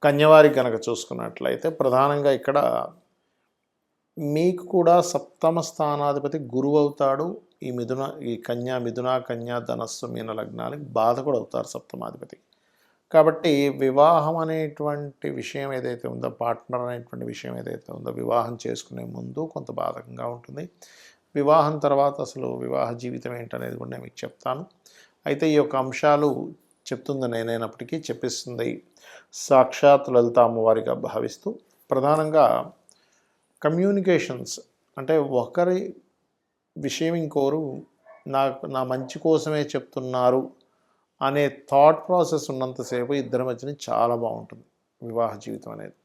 కన్యవారికి కనుక చూసుకున్నట్లయితే ప్రధానంగా ఇక్కడ మీకు కూడా సప్తమ స్థానాధిపతి గురువు అవుతాడు. ఈ మిథున కన్యా ధనస్సు మీన లగ్నానికి బాధకుడు అవుతారు సప్తమాధిపతి. కాబట్టి వివాహం అనేటువంటి విషయం ఏదైతే ఉందో, పార్ట్నర్ అనేటువంటి విషయం ఏదైతే ఉందో, వివాహం చేసుకునే ముందు కొంత బాధకంగా ఉంటుంది. వివాహం తర్వాత అసలు వివాహ జీవితం ఏంటనేది కూడా నేను మీకు చెప్తాను. అయితే ఈ యొక్క అంశాలు చెప్తుంది నేనైనప్పటికీ చెప్పిస్తుంది సాక్షాత్ లలిత అమ్మవారిగా భావిస్తూ, ప్రధానంగా కమ్యూనికేషన్స్ అంటే ఒకరి విషయం ఇంకోరు నా మంచి కోసమే చెప్తున్నారు అనే థాట్ ప్రాసెస్ ఉన్నంతసేపు ఇద్దరి మధ్యన చాలా బాగుంటుంది వివాహ జీవితం అనేది.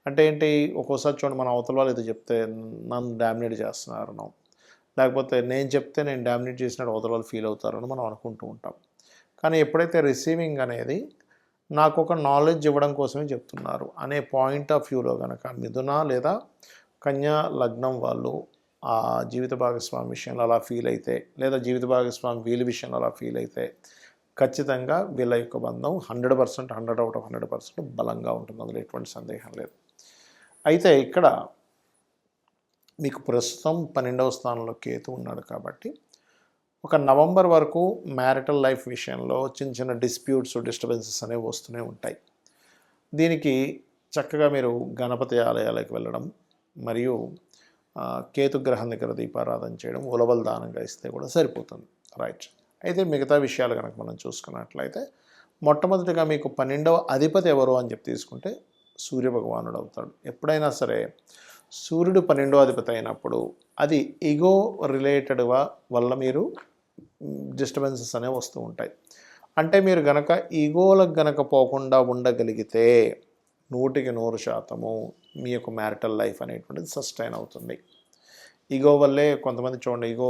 అంటే ఏంటి, ఒక్కోసారి చూడండి, మన అవతల వాళ్ళు ఏదో చెప్తే నన్ను డామినేట్ చేస్తున్నారనో, లేకపోతే నేను చెప్తే నేను డామినేట్ చేసినట్టు అవతల వాళ్ళు ఫీల్ అవుతారని మనం అనుకుంటూ ఉంటాం. కానీ ఎప్పుడైతే రిసీవింగ్ అనేది నాకు ఒక నాలెడ్జ్ ఇవ్వడం కోసమే చెప్తున్నారు అనే పాయింట్ ఆఫ్ వ్యూలో కనుక మిథున లేదా కన్యా లగ్నం వాళ్ళు ఆ జీవిత భాగస్వామి విషయంలో అలా ఫీల్ అయితే, లేదా జీవిత భాగస్వామి వీళ్ళ విషయంలో అలా ఫీల్ అయితే, ఖచ్చితంగా వీళ్ళ యొక్క బంధం 100% 100 out of 100% బలంగా ఉంటుంది. అందులో ఎటువంటి సందేహం లేదు. అయితే ఇక్కడ మీకు ప్రస్తుతం 12వ స్థానంలో కేతు ఉన్నాడు కాబట్టి ఒక నవంబర్ వరకు మ్యారిటల్ లైఫ్ విషయంలో చిన్న చిన్న డిస్టర్బెన్సెస్ అనేవి వస్తూనే ఉంటాయి. దీనికి చక్కగా మీరు గణపతి ఆలయాలకు వెళ్ళడం మరియు కేతుగ్రహం దగ్గర దీపారాధన చేయడం, ఉలవల దానంగా ఇస్తే కూడా సరిపోతుంది. రైట్. అయితే మిగతా విషయాలు కనుక మనం చూసుకున్నట్లయితే మొట్టమొదటిగా మీకు 12వ అధిపతి ఎవరు అని చెప్పి తీసుకుంటే సూర్యభగవానుడు అవుతాడు. ఎప్పుడైనా సరే సూర్యుడు 12వ అధిపతి అయినప్పుడు అది ఈగో రిలేటెడ్ వల్ల మీరు డిస్టర్బెన్సెస్ అనేవి వస్తూ ఉంటాయి. అంటే మీరు గనక ఈగోలకు గనక పోకుండా ఉండగలిగితే 100% మీ యొక్క మ్యారిటల్ లైఫ్ అనేటువంటిది సస్టైన్ అవుతుంది. ఈగో వల్లే కొంతమంది చూడండి, ఈగో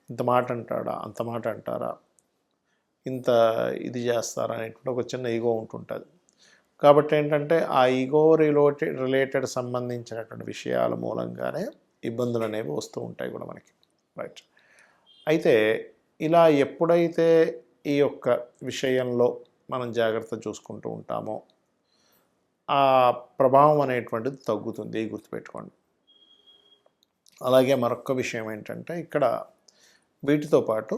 ఇంత మాట అంటాడా, అంత మాట అంటారా, ఇంత ఇది చేస్తారా అనేటువంటి ఒక చిన్న ఈగో ఉంటుంటుంది. కాబట్టి ఏంటంటే ఆ ఈగో రిలేటెడ్ సంబంధించినటువంటి విషయాల మూలంగానే ఇబ్బందులు అనేవి వస్తూ ఉంటాయి కూడా మనకి. రైట్. అయితే ఇలా ఎప్పుడైతే ఈ యొక్క విషయంలో మనం జాగ్రత్త చూసుకుంటూ ఉంటామో ఆ ప్రభావం అనేటువంటిది తగ్గుతుంది, గుర్తుపెట్టుకోండి. అలాగే మరొక విషయం ఏంటంటే ఇక్కడ వీటితో పాటు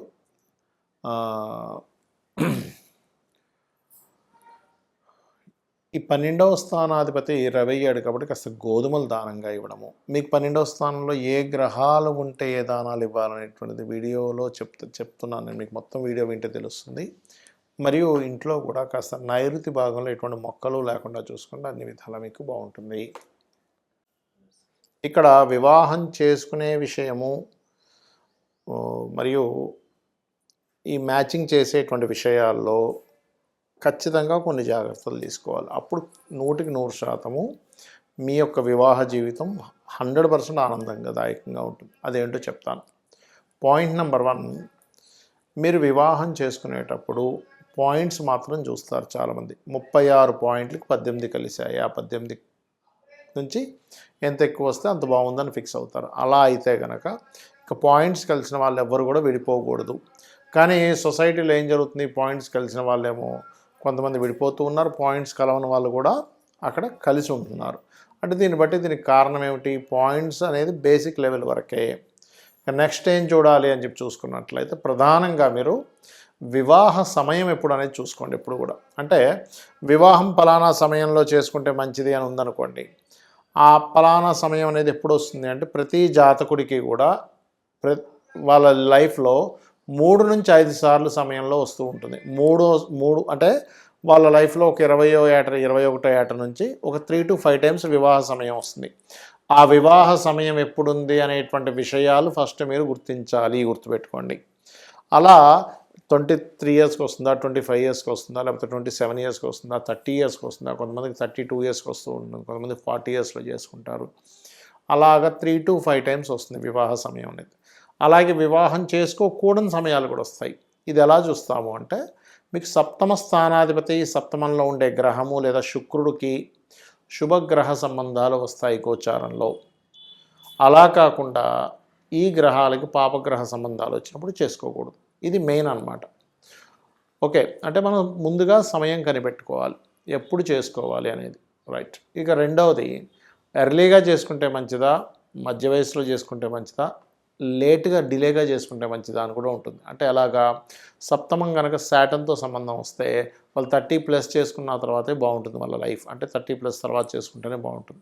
ఈ 12వ స్థానాధిపతి రవి అయ్యాడు కాబట్టి కాస్త గోధుమలు దానంగా ఇవ్వడము. మీకు 12వ స్థానంలో ఏ గ్రహాలు ఉంటే ఏ దానాలు ఇవ్వాలనేటువంటిది వీడియోలో చెప్తున్నాను నేను, మీకు మొత్తం వీడియో వింటే తెలుస్తుంది. మరియు ఇంట్లో కూడా కాస్త నైరుతి భాగంలో ఎటువంటి మొక్కలు లేకుండా చూసుకుంటే అన్ని విధాలా మీకు బాగుంటుంది. ఇక్కడ వివాహం చేసుకునే విషయము మరియు ఈ మ్యాచింగ్ చేసేటువంటి విషయాల్లో ఖచ్చితంగా కొన్ని జాగ్రత్తలు తీసుకోవాలి. అప్పుడు 100% మీ యొక్క వివాహ జీవితం 100% ఆనందదాయకంగా ఉంటుంది. అదేంటో చెప్తాను. పాయింట్ నెంబర్ 1, మీరు వివాహం చేసుకునేటప్పుడు పాయింట్స్ మాత్రం చూస్తారు చాలామంది. 36 పాయింట్లకి 18 కలిసాయి, ఆ 18 నుంచి ఎంత ఎక్కువ వస్తే అంత బాగుందని ఫిక్స్ అవుతారు. అలా అయితే కనుక ఇక పాయింట్స్ కలిసిన వాళ్ళు ఎవ్వరు కూడా విడిపోకూడదు. కానీ సొసైటీలో ఏం జరుగుతుంది, పాయింట్స్ కలిసిన వాళ్ళేమో కొంతమంది విడిపోతూ ఉన్నారు, పాయింట్స్ కలవని వాళ్ళు కూడా అక్కడ కలిసి ఉంటున్నారు. అంటే దీనికి కారణం ఏమిటి, పాయింట్స్ అనేది బేసిక్ లెవెల్ వరకే. నెక్స్ట్ ఏం చూడాలి అని చెప్పి చూసుకున్నట్లయితే ప్రధానంగా మీరు వివాహ సమయం ఎప్పుడు అనేది చూసుకోండి. ఎప్పుడు కూడా అంటే వివాహం పలానా సమయంలో చేసుకుంటే మంచిది అని ఉందనుకోండి, ఆ పలానా సమయం అనేది ఎప్పుడు వస్తుంది అంటే ప్రతి జాతకుడికి కూడా వాళ్ళ లైఫ్లో 3 నుంచి 5 సార్లు సమయంలో వస్తూ ఉంటుంది. మూడు అంటే వాళ్ళ లైఫ్లో ఒక 20వ ఏట 21వ ఏట నుంచి ఒక 3 to 5 టైమ్స్ వివాహ సమయం వస్తుంది. ఆ వివాహ సమయం ఎప్పుడుంది అనేటువంటి విషయాలు ఫస్ట్ మీరు గుర్తించాలి, గుర్తుపెట్టుకోండి. అలా 23 ఇయర్స్కి వస్తుందా, 25 ఇయర్స్కి వస్తుందా, లేకపోతే 27 ఇయర్స్కి వస్తుందా, 30 ఇయర్స్కి వస్తుందా, కొంతమందికి 32 ఇయర్స్కి వస్తూ ఉంటుంది, కొంతమంది 40 ఇయర్స్లో చేసుకుంటారు. అలాగా 3 to 5 టైమ్స్ వస్తుంది వివాహ సమయం అనేది. అలాగే వివాహం చేసుకోకూడని సమయాలు కూడా వస్తాయి. ఇది ఎలా చూస్తాము అంటే మీకు సప్తమ స్థానాధిపతి సప్తమంలో ఉండే గ్రహము లేదా శుక్రుడికి శుభగ్రహ సంబంధాలు వస్తాయి గోచారంలో. అలా కాకుండా ఈ గ్రహాలకి పాపగ్రహ సంబంధాలు వచ్చినప్పుడు చేసుకోకూడదు. ఇది మెయిన్ అన్నమాట. ఓకే, అంటే మనం ముందుగా సమయం కనిపెట్టుకోవాలి. ఎప్పుడు చేసుకోవాలి అనేది. రైట్. ఇక రెండవది, ఎర్లీగా చేసుకుంటే మంచిదా, మధ్య వయసులో చేసుకుంటే మంచిదా, లేట్గా డిలేగా చేసుకుంటే మంచిదా అని కూడా ఉంటుంది. అంటే అలాగా సప్తమం కనుక శాటర్న్తో సంబంధం వస్తే వాళ్ళు 30+ చేసుకున్న తర్వాతే బాగుంటుంది వాళ్ళ లైఫ్. అంటే 30+ తర్వాత చేసుకుంటేనే బాగుంటుంది.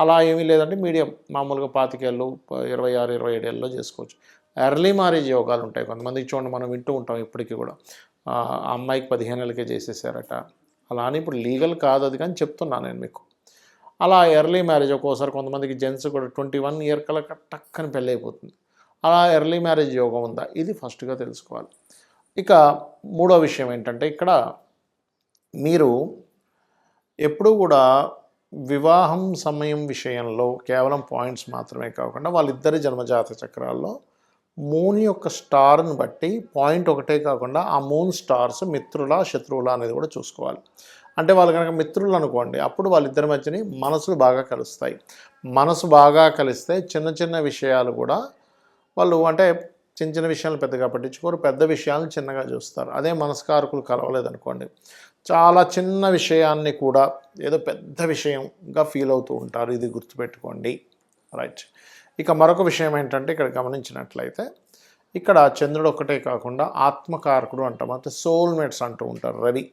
అలా ఏమీ లేదంటే మీడియం మామూలుగా 25 ఏళ్ళు 26, 27 ఏళ్ళలో చేసుకోవచ్చు. ఎర్లీ మ్యారేజ్ యోగాలు ఉంటాయి కొంతమందికి. చూడండి, మనం వింటూ ఉంటాం ఇప్పటికీ కూడా, ఆ అమ్మాయికి 15 ఏళ్ళకే చేసేసారట. అలా అని ఇప్పుడు లీగల్ కాదు అది, కానీ చెప్తున్నాను నేను మీకు. అలా ఎర్లీ మ్యారేజ్ ఒక్కోసారి కొంతమందికి జెంట్స్ కూడా 21 ఇయర్ కల్లా టక్కని పెళ్ళి అయిపోతుంది. అలా ఎర్లీ మ్యారేజ్ యోగం ఉందా, ఇది ఫస్ట్గా తెలుసుకోవాలి. ఇక మూడో విషయం ఏంటంటే, ఇక్కడ మీరు ఎప్పుడూ కూడా వివాహం సమయం విషయంలో కేవలం పాయింట్స్ మాత్రమే కాకుండా వాళ్ళిద్దరి జన్మజాత చక్రాల్లో మూన్ యొక్క స్టార్ని బట్టి పాయింట్ ఒకటే కాకుండా ఆ మూన్ స్టార్స్ మిత్రుల శత్రువుల అనేది కూడా చూసుకోవాలి. అంటే వాళ్ళు కనుక మిత్రులు అనుకోండి, అప్పుడు వాళ్ళిద్దరి మధ్యని మనసులు బాగా కలుస్తాయి. మనసు బాగా కలిస్తే చిన్న చిన్న విషయాలు కూడా వాళ్ళు, అంటే చిన్న చిన్న విషయాలు పెద్దగా పట్టించుకోరు, పెద్ద విషయాలను చిన్నగా చూస్తారు. అదే మనస్కారకులు కలవలేదనుకోండి, చాలా చిన్న విషయాన్ని కూడా ఏదో పెద్ద విషయంగా ఫీల్ అవుతూ ఉంటారు. ఇది గుర్తుపెట్టుకోండి. రైట్. ఇక మరొక విషయం ఏంటంటే, ఇక్కడ గమనించినట్లయితే ఇక్కడ చంద్రుడు ఒక్కటే కాకుండా ఆత్మకారకుడు అంటాం, అంటే సోల్మేట్స్ అంటూ ఉంటారు. రవి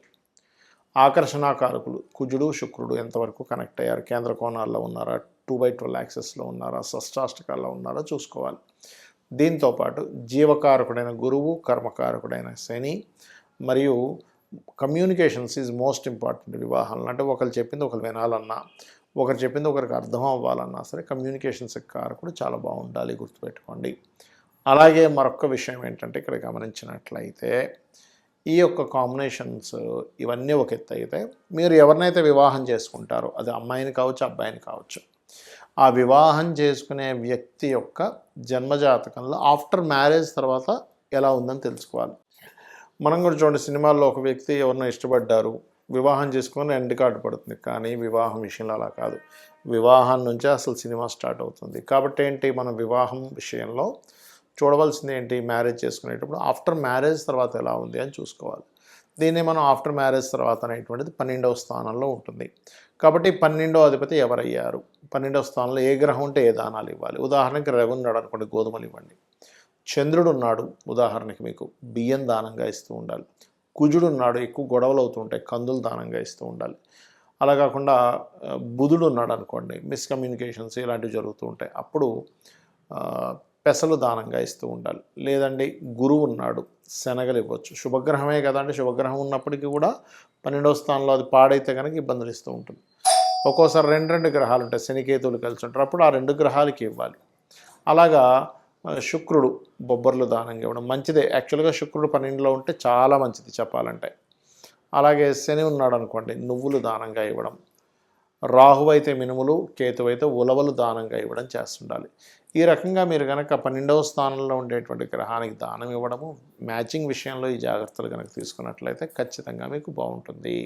ఆకర్షణాకారకులు కుజుడు శుక్రుడు ఎంతవరకు కనెక్ట్ అయ్యారు, కేంద్ర కోణాల్లో ఉన్నారా, 2/12 యాక్సెస్లో ఉన్నారా, షష్టాష్టకాల్లో ఉన్నారా చూసుకోవాలి. దీంతోపాటు జీవకారకుడైన గురువు, కర్మకారకుడైన శని, మరియు కమ్యూనికేషన్స్ ఈజ్ మోస్ట్ ఇంపార్టెంట్ వివాహాలను. అంటే ఒకరు చెప్పింది ఒకరు వినాలన్నా, ఒకరు చెప్పింది ఒకరికి అర్థం అవ్వాలన్నా సరే కమ్యూనికేషన్స్ కారకుడు చాలా బాగుండాలి, గుర్తుపెట్టుకోండి. అలాగే మరొక విషయం ఏంటంటే, ఇక్కడ గమనించినట్లయితే ఈ యొక్క కాంబినేషన్స్ ఇవన్నీ ఒక ఎత్తు అయితే, మీరు ఎవరినైతే వివాహం చేసుకుంటారో, అది అమ్మాయిని కావచ్చు అబ్బాయిని కావచ్చు, ఆ వివాహం చేసుకునే వ్యక్తి యొక్క జన్మజాతకంలో ఆఫ్టర్ మ్యారేజ్ తర్వాత ఎలా ఉందని తెలుసుకోవాలి. మనం కూడా చూడండి, సినిమాల్లో ఒక వ్యక్తి ఎవరినో ఇష్టపడ్డారు, వివాహం చేసుకొని ఎండ్ కార్డు పడుతుంది. కానీ వివాహం విషయంలో అలా కాదు. వివాహం నుంచే అసలు సినిమా స్టార్ట్ అవుతుంది. కాబట్టి ఏంటి, మనం వివాహం విషయంలో చూడవలసింది ఏంటి, మ్యారేజ్ చేసుకునేటప్పుడు ఆఫ్టర్ మ్యారేజ్ తర్వాత ఎలా ఉంది అని చూసుకోవాలి. దీన్ని మనం ఆఫ్టర్ మ్యారేజ్ తర్వాత అనేటువంటిది 12వ స్థానంలో ఉంటుంది. కాబట్టి 12వ అధిపతి ఎవరయ్యారు, 12వ స్థానంలో ఏ గ్రహం ఉంటే ఏ దానాలు ఇవ్వాలి. ఉదాహరణకి రవి ఉన్నాడు అనుకోండి, గోధుమలు ఇవ్వండి. చంద్రుడు ఉన్నాడు ఉదాహరణకి, మీకు బియ్యం దానంగా ఇస్తూ ఉండాలి. కుజుడు ఉన్నాడు, ఎక్కువ గొడవలు అవుతూ ఉంటాయి, కందులు దానంగా ఇస్తూ ఉండాలి. అలా కాకుండా బుధుడు ఉన్నాడు అనుకోండి, మిస్కమ్యూనికేషన్స్ ఇలాంటివి జరుగుతూ ఉంటాయి, అప్పుడు పెసలు దానంగా ఇస్తూ ఉండాలి. లేదండి గురువు ఉన్నాడు, శనగలు ఇవ్వచ్చు. శుభగ్రహమే కదా, అంటే శుభగ్రహం ఉన్నప్పటికీ కూడా 12వ స్థానంలో అది పాడైతే కనుక ఇబ్బందులు ఇస్తూ ఉంటుంది. ఒక్కోసారి రెండు గ్రహాలు ఉంటాయి, శనికేతువులు కలిసి ఉంటారు, అప్పుడు ఆ 2 గ్రహాలకి ఇవ్వాలి. అలాగా శుక్రుడు బొబ్బర్లు దానంగా ఇవ్వడం మంచిదే. యాక్చువల్గా శుక్రుడు 12లో ఉంటే చాలా మంచిది చెప్పాలంటే. అలాగే శని ఉన్నాడు అనుకోండి, నువ్వులు దానంగా ఇవ్వడం. రాహు అయితే మినుములు, కేతువు అయితే ఉలవలు దానంగా ఇవ్వడం చేస్తుండాలి. ఈ రకంగా మీరు కనుక 12వ స్థానంలో ఉండేటువంటి గ్రహానికి దానం ఇవ్వడము, మ్యాచింగ్ విషయంలో ఈ జాగ్రత్తలు కనుక తీసుకున్నట్లయితే ఖచ్చితంగా మీకు బాగుంటుంది.